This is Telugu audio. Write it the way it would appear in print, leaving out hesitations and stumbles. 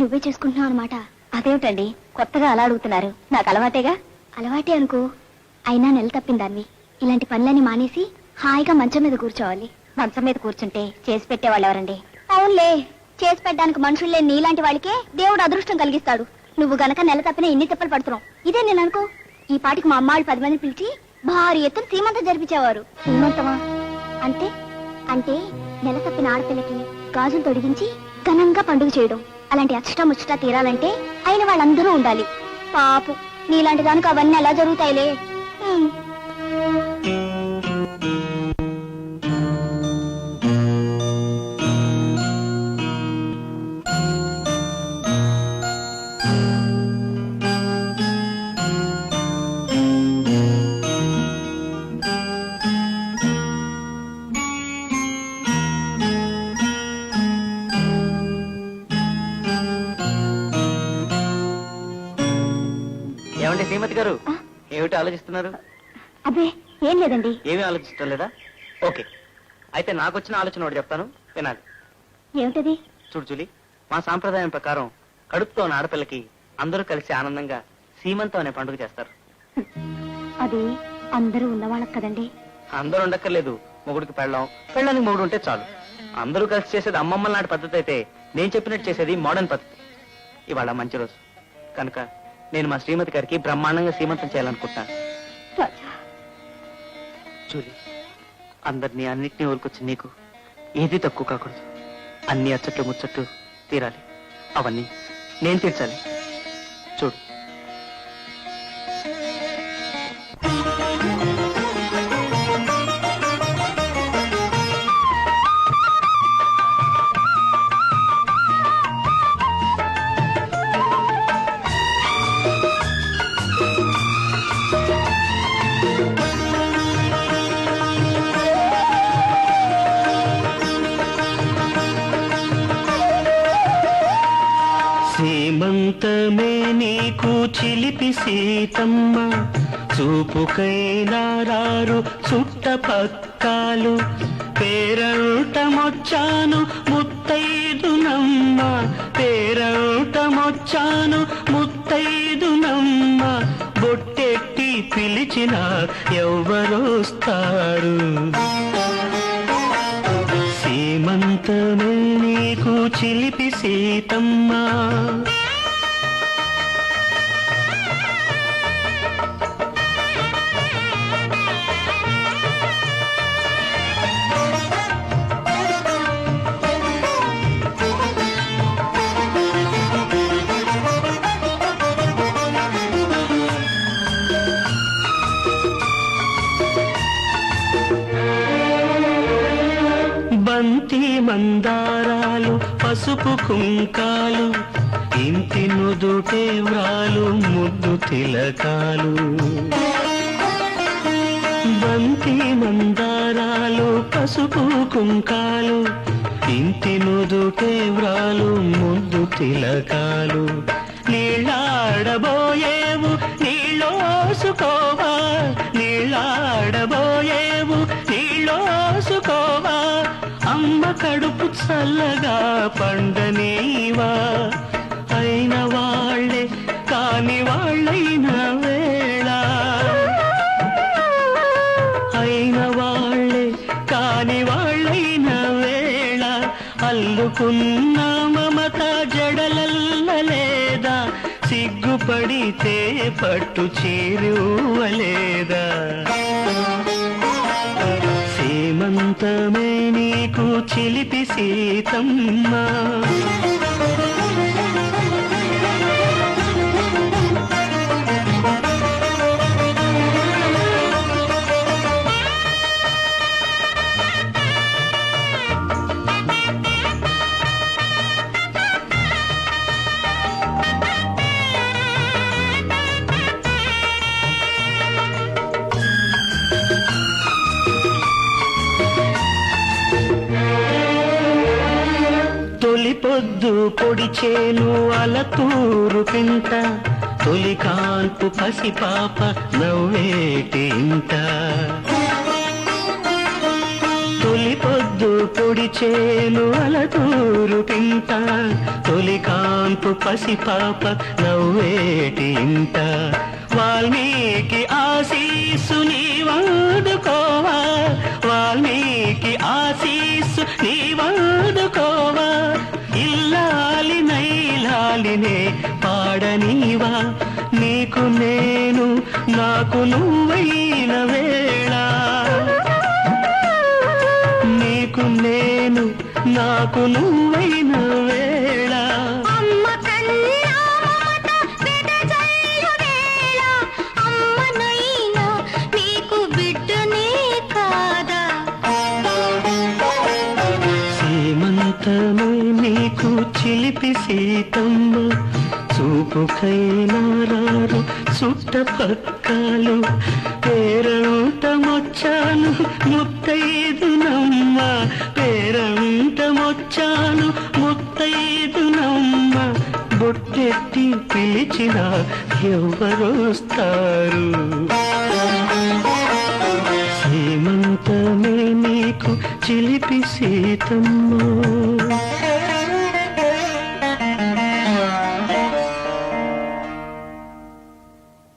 నువ్వే చేసుకుంటున్నావు అనమాట. అదేమిటండి కొత్తగా అలా అడుగుతున్నారు? నాకు అలవాటేగా. అలవాటే అనుకో, అయినా నెల తప్పిందాన్ని. ఇలాంటి పనులన్నీ మానేసి హాయిగా మంచం మీద కూర్చోవాలి. మంచం మీద కూర్చుంటే చేసి పెట్టేవాళ్ళు ఎవరండి? అవునులే, చేసి పెట్టడానికి మనుషులు లేని నీలాంటి వాళ్ళకే దేవుడు అదృష్టం కలిగిస్తాడు. నువ్వు గనక నెల తప్పిన ఎన్ని తిప్పలు పడుతున్నావు. ఇదే నేను అనుకో, ఈ పాటికి మా అమ్మాళ్ళు 10 మందిని పిలిచి భారీ ఎత్తున సీమంతం జరిపించేవారు. సీమంతమా అంటే? అంటే నెల తప్పిన ఆడపిల్లకి గాజులు తొడిగించి ఘనంగా పండుగ చేయడం. అలాంటి అచ్చటా ముచ్చటా తీరాలంటే అయిన వాళ్ళందరూ ఉండాలి. పాపు నీలాంటి దానికి అవన్నీ ఎలా జరుగుతాయిలే. ఏమండి శ్రీమతి గారు, ఏమిటి ఆలోచిస్తున్నారు? అబ్బే ఏం లేదండి. ఏమీ ఆలోచించడం లేదా? ఓకే, అయితే నాకు వచ్చిన ఆలోచన ఒకటి చెప్తాను, వినాలి. ఏమిటది? చూడు జూలీ, మా సాంప్రదాయం ప్రకారం కడుపుతో ఉన్న ఆడపిల్లకి అందరూ కలిసి ఆనందంగా సీమంతం అనే పండుగ చేస్తారు. అది అందరూ ఉన్నవాళ్ళకి కదండి. అందరూ ఉండక్కర్లేదు. మొగుడికి పెళ్ళాం, పెళ్ళానికి మొగుడు ఉంటే చాలు. అందరూ కలిసి చేసేది అమ్మమ్మల నాటి పద్ధతి అయితే, నేను చెప్పినట్టు చేసేది మోడర్న్ పద్ధతి. ఇవాళ మంచి రోజు కనుక నేను మా శ్రీమతి గారికి బ్రహ్మాండంగా సీమంతం చేయాలనుకుంటున్నాను. జూలీ, అందరినీ అన్నిటినీ ఊరుకొచ్చి నీకు ఏది తక్కువ కాకూడదు. అన్ని అచ్చట్లు ముచ్చట్లు తీరాలి. అవన్నీ నేను తీర్చాలి. చూడు, సీమంతమే నీకు చిలిపి సీతమ్మ, చూపుకైనా రారు చుట్టపక్కాలు. పేరంటమొచ్చాను ముత్తైదునమ్మ, పేరంటమొచ్చాను ముత్తైదునమ్మ. బొట్టెట్టి పిలిచిన ఎవ్వరొస్తారు? సీమంతమే నీకు చిలిపి సీతమ్మ. బంతి మందారాలు పసుపు కుంకాలు, ఇంటి నుదుటే వ్రాలు ముద్దు తిలకాలు. బంతి మందారాలు పసుపు కుంకాలు, ఇంటి నుదుటే వ్రాలు ముద్దు తిలకాలు. నీళ్ళాడబోయేవు నీళ్ళోసుకోవా, నీళ్ళాడబోయేవు నీళ్ళోసుకోవా. అమ్మ కడుపు చల్లగా పండనీవా. అయిన వాళ్ళే కాని వాళ్ళైన వేళ, అయిన వాళ్ళే కాని వాళ్ళైన వేళ. అల్లుకున్న మమత జడలల్లలేదా, సిగ్గుపడితే పట్టు చేరువలేదా. సీమంతమే నీకు చిలిపి సీతమ్మ. తొలి పొద్దు పొడిచేను అలతూరు పింట, తొలి కాల్పు పసిపాప నవ్వేటి ఇంట. తొలి పొద్దు పొడిచేను అలతూరు పింట, తొలి కాన్పు పసిపాప నవ్వేటి ఇంట వాల్మీకి ఆశీస్సు నీవాదుకోవా వాల్మీకి ఆశీస్సు నీవాదుకోవా ఇల్లాలి నైలాలినే పాడనీవా నీకు నేను నాకు నువ్వైన వేళ నీకు నేను నాకు నువ్వైన వేళ అమ్మ కన్నా మమత వెదజల్లు వేళ అమ్మనైనా నీకు బిడ్డనే కాదా సీమంతమే నీకు చిలిపి సీతమ్మ చూపుకైనా రారు చుట్టపక్కలు పేరంటమొచ్చాను ముత్తైదునమ్మ పేరంటమొచ్చాను ముత్తైదునమ్మ బొట్టెట్టి పిలిచిన ఎవరొస్తారు సీమంతమే నీకు చిలిపి సీతమ్మ